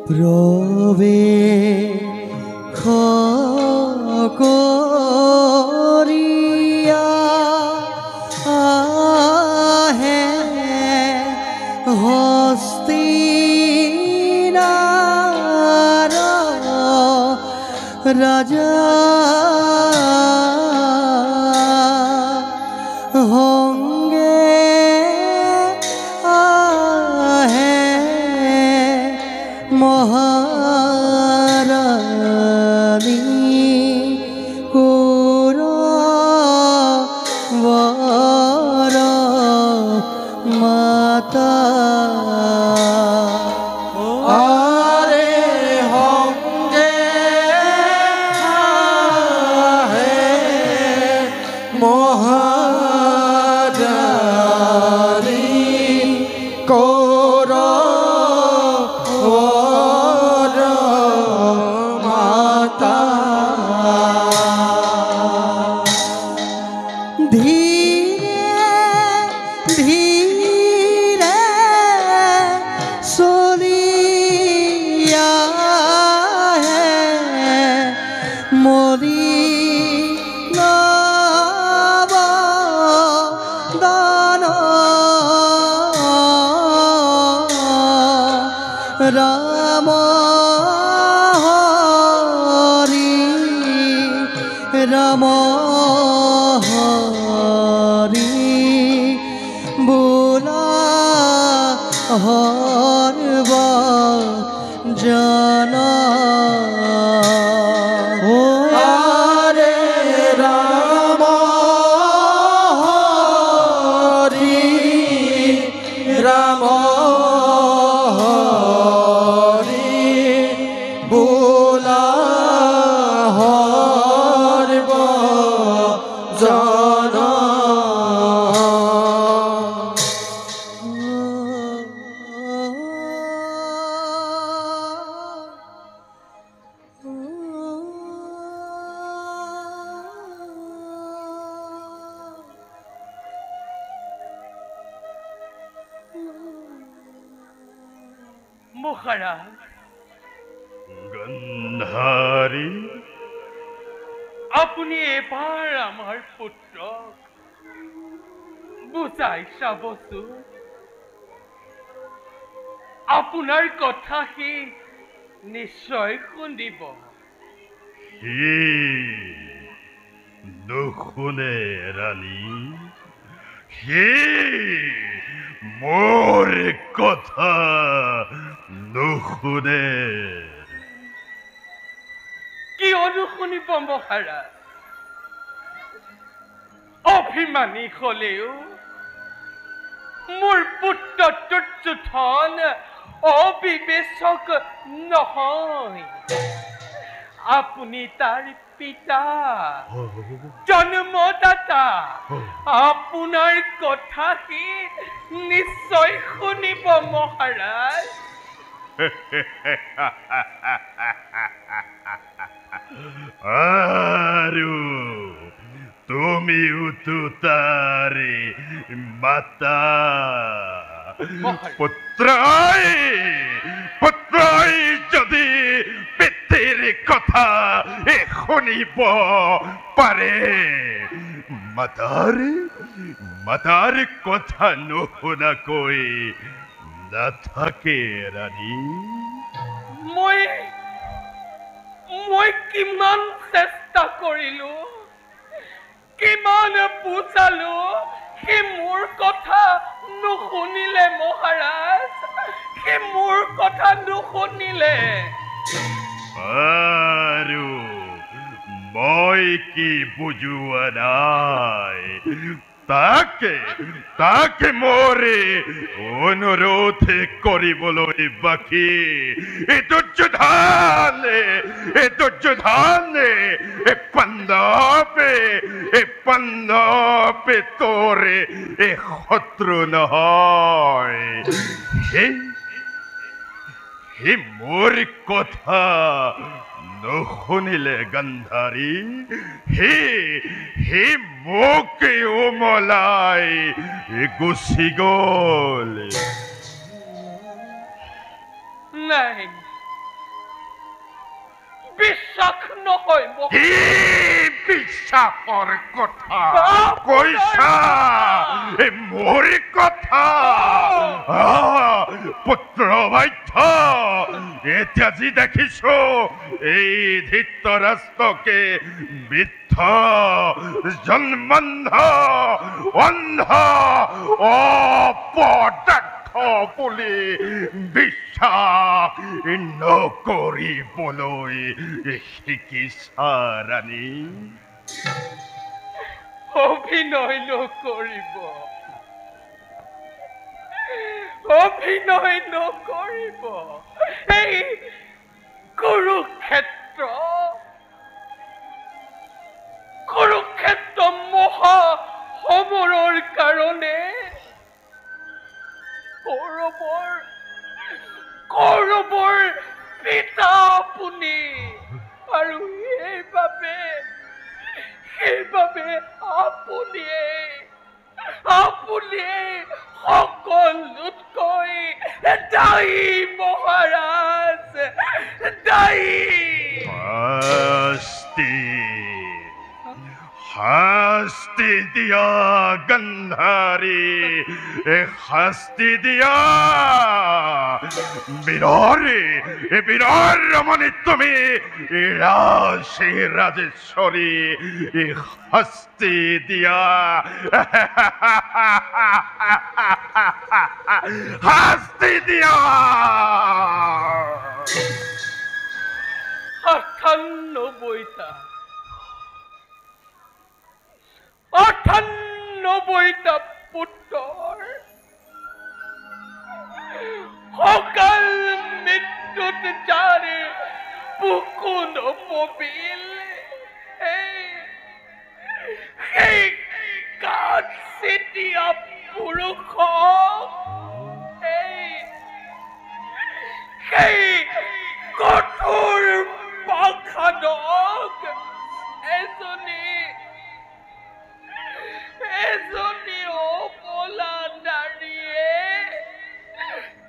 প্রবেশ করিয়া আহে হস্তিনার রাজা হঙ্গে আহে মহারানী কৌরবর মাতা আরে হঙ্গে আহে মহারানী কৌরবর মাতা ধীরে ধীরে চলিয়া হে মরি নব দান রাম হরি রাম হরি বোলা হরব জানা আরে রাম হরি রাম হরি বোলা হরব জানা মহারাজ গন্ধারী আপনি এবার আমার পুত্র বুঝাই চাবচোন আপোনাৰ কথা সি নিশ্চয় শুনিব সি নুশুনে ৰাণী সি মোৰ কথা নুশুনে কিয়নো শুনিব মহাৰাজ অভিমানী হলেও মোৰ পুত্ৰ দুৰ্যোধন অবিবেচক নহয় আপুনি তাৰ পিতা জন্মদাতা আপোনাৰ কথা সি নিশ্চয় শুনিব মহাৰাজ আৰু তুমিও তো তাৰে মাতা পুত্ৰই যদি পিতৃৰ কথা শুনিব পাৰে মাতাৰ কথা নুশুনাকৈ নাথাকে ৰাণী মই কিমান চেষ্টা কৰিলো কিমান বুজালো সি মোৰ কথা নুশুনিলে মহাৰাজ সি মোৰ কথা নুশুনিলে আৰু মই কি বুজোৱা নাই তাকে মোৰে অনুৰোধ কৰিবলৈ বাকী এই দুৰ্যোধনে পাণ্ডৱে তোৰে শত্ৰু নহয় সি মোৰ কথা নুশুনিলে গান্ধাৰী হে মোকে উমলাই গুচি গ'ল নাই বিশ্বাস নহয় মোক কি বিশ্বাসৰ কথা কৈছা মোৰ কথা পুত্ৰ বাধ্য এতিয়া যি দেখিছো এই ধৃতৰাষ্ট্ৰকে বৃদ্ধ জন্মন্ধ অন্ধ অপদাৰ্থ বুলি বিশ্বাস নকৰিবলৈ শিকিছা ৰাণী অভিনয় নকৰিব অভিনয় নকৰিব এই কুৰুক্ষেত্ৰ মহা সমৰৰ কাৰণে কৌৰৱৰ পিতা আপুনি আৰু সেইবাবে আপুনিয়ে সকলোতকৈ দায়ী মহাৰাজ দায়ী শাস্তি দিয়া গন্ধাৰী শাস্তি দিয়া বীৰৰ ৰমণী তুমি ৰাজেশ্বৰী শাস্তি দিয়া শাস্তি দিয়া 98টা পুত্ৰৰ সকাল মৃত্যুত যাৰে বুকু নপবিল সেই কাঠ চিতিয়া পুৰুষক সেই কঠোৰ পাখাদক এজনী অবলা নাৰীয়ে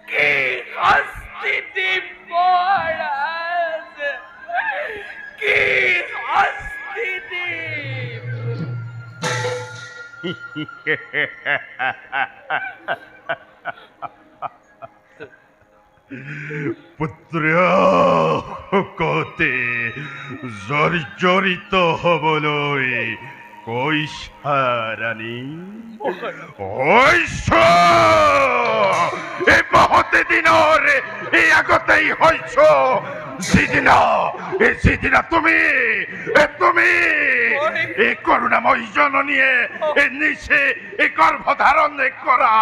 কি শাস্তি দিব মহাৰাজ কি শাস্তি দিব পুত্ৰ কতে জৰ্জৰিত হবলৈ কৈছা ৰাণী এই বহুতে দিনৰ এই আগতেই হৈছ যিদিনা তুমি এই করুণাময় জননীয়ে নিচে এই গর্ভধারণ করা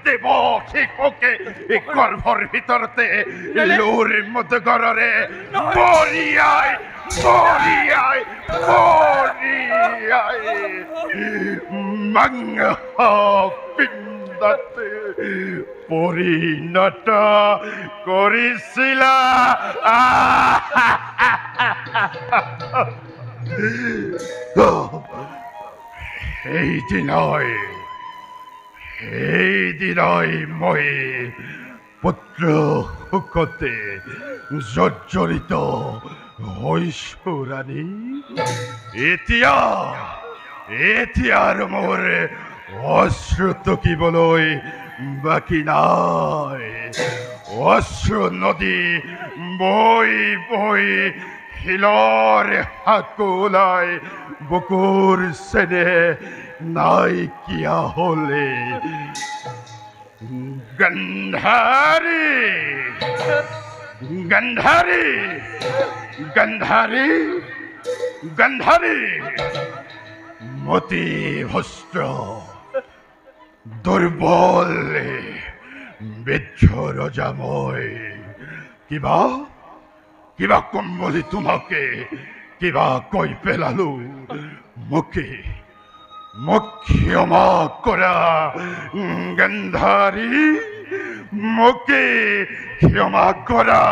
দেব শিশুকে এই গর্ভর ভিতরতে লোর মধ্যে গড়রে পরিয়ায় মাংহ পিণ্ডতে পরিণত কৰিছিলা সেইদিনাই মই পুত্ৰ শোকতে জৰ্জৰিত হৈছো ৰাণী এতিয়া আৰু মোৰ অশ্ৰু টকিবলৈ বাকী নাই অশ্ৰু নদী বৈ শিলৰ হাকোলাই বুকুৰ চেনে নাইকিয়া হলে গন্ধাৰী মতি ভস্ত্ৰ দুৰ্বল বৃদ্ধ ৰজা মই কিবা কম বুলি তোমাকে কিবা কৈ পেলালো মোক ক্ষমা কৰা গন্ধাৰী মোক ক্ষমা কৰা